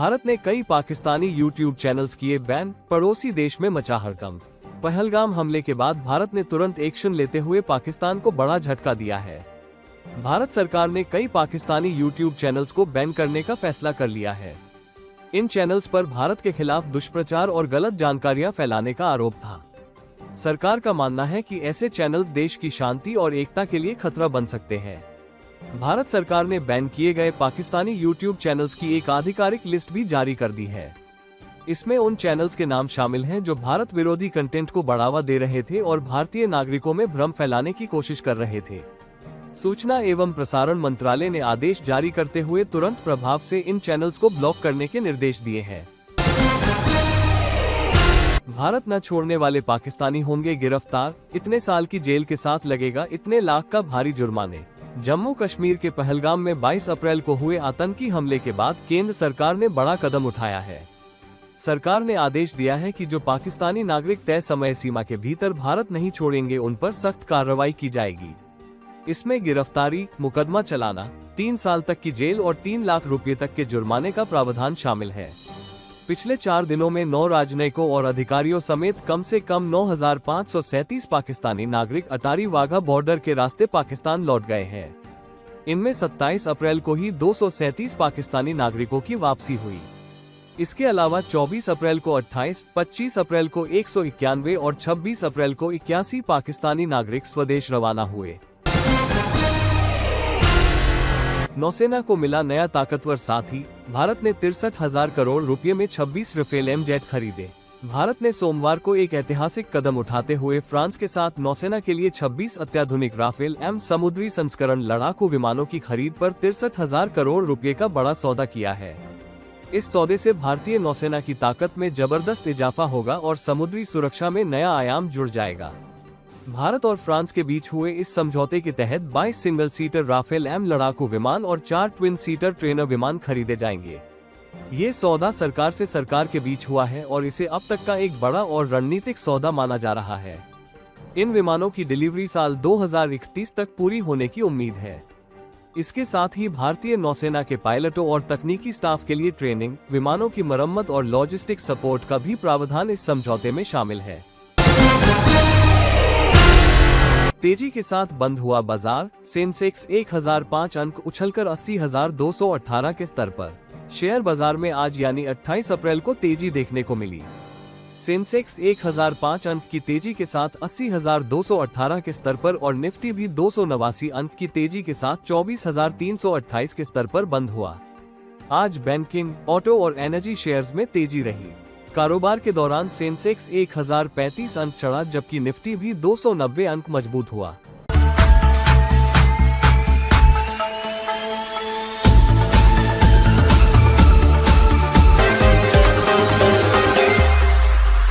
भारत ने कई Pakistani YouTube channels किए बैन, पड़ोसी देश में मचा हड़कंप। पहलगाम हमले के बाद भारत ने तुरंत एक्शन लेते हुए पाकिस्तान को बड़ा झटका दिया है। भारत सरकार ने कई पाकिस्तानी यूट्यूब चैनल्स को बैन करने का फैसला कर लिया है। इन चैनल्स पर भारत के खिलाफ दुष्प्रचार और गलत जानकारियां फैलाने का आरोप था। सरकार का मानना है कि ऐसे चैनल्स देश की शांति और एकता के लिए खतरा बन सकते हैं। भारत सरकार ने बैन किए गए पाकिस्तानी यूट्यूब चैनल्स की एक आधिकारिक लिस्ट भी जारी कर दी है। इसमें उन चैनल्स के नाम शामिल हैं जो भारत विरोधी कंटेंट को बढ़ावा दे रहे थे और भारतीय नागरिकों में भ्रम फैलाने की कोशिश कर रहे थे। सूचना एवं प्रसारण मंत्रालय ने आदेश जारी करते हुए तुरंत प्रभाव से इन चैनल्स को ब्लॉक करने के निर्देश दिए हैं। भारत न छोड़ने वाले पाकिस्तानी होंगे गिरफ्तार, इतने साल की जेल के साथ लगेगा इतने लाख का भारी जुर्माने। जम्मू कश्मीर के पहलगाम में 22 अप्रैल को हुए आतंकी हमले के बाद केंद्र सरकार ने बड़ा कदम उठाया है। सरकार ने आदेश दिया है कि जो पाकिस्तानी नागरिक तय समय सीमा के भीतर भारत नहीं छोड़ेंगे उन पर सख्त कार्रवाई की जाएगी। इसमें गिरफ्तारी, मुकदमा चलाना, 3 साल तक की जेल और 3 लाख रुपए तक के जुर्माने का प्रावधान शामिल है। पिछले 4 दिनों में 9 राजनयिकों और अधिकारियों समेत कम से कम 9,537 पाकिस्तानी नागरिक अटारी वाघा बॉर्डर के रास्ते पाकिस्तान लौट गए हैं। इनमें 27 अप्रैल को ही 237 पाकिस्तानी नागरिकों की वापसी हुई। इसके अलावा 24 अप्रैल को 28, 25 अप्रैल को 191 और 26 अप्रैल को 81 पाकिस्तानी नागरिक स्वदेश रवाना हुए। नौसेना को मिला नया ताकतवर साथी, भारत ने 63,000 करोड़ रुपए में 26 राफेल एम-जेट खरीदे। भारत ने सोमवार को एक ऐतिहासिक कदम उठाते हुए फ्रांस के साथ नौसेना के लिए 26 अत्याधुनिक राफेल एम समुद्री संस्करण लड़ाकू विमानों की खरीद पर 63,000 करोड़ रुपए का बड़ा सौदा किया है। इस सौदे से भारतीय नौसेना की ताकत में जबरदस्त इजाफा होगा और समुद्री सुरक्षा में नया आयाम जुड़ जाएगा। भारत और फ्रांस के बीच हुए इस समझौते के तहत 22 सिंगल सीटर राफेल एम लड़ाकू विमान और 4 ट्विन सीटर ट्रेनर विमान खरीदे जाएंगे। ये सौदा सरकार से सरकार के बीच हुआ है और इसे अब तक का एक बड़ा और रणनीतिक सौदा माना जा रहा है। इन विमानों की डिलीवरी साल 2031 तक पूरी होने की उम्मीद है। इसके साथ ही भारतीय नौसेना के पायलटों और तकनीकी स्टाफ के लिए ट्रेनिंग, विमानों की मरम्मत और लॉजिस्टिक सपोर्ट का भी प्रावधान इस समझौते में शामिल है। तेजी के साथ बंद हुआ बाजार, सेंसेक्स 1005 अंक उछलकर 80,218 के स्तर पर। शेयर बाजार में आज यानी 28 अप्रैल को तेजी देखने को मिली। सेंसेक्स 1005 अंक की तेजी के साथ 80,218 के स्तर पर और निफ्टी भी 289 अंक की तेजी के साथ 24,328 के स्तर पर बंद हुआ। आज बैंकिंग, ऑटो और एनर्जी शेयर्स में तेजी रही। कारोबार के दौरान सेंसेक्स 1035 अंक चढ़ा जबकि निफ्टी भी 290 अंक मजबूत हुआ।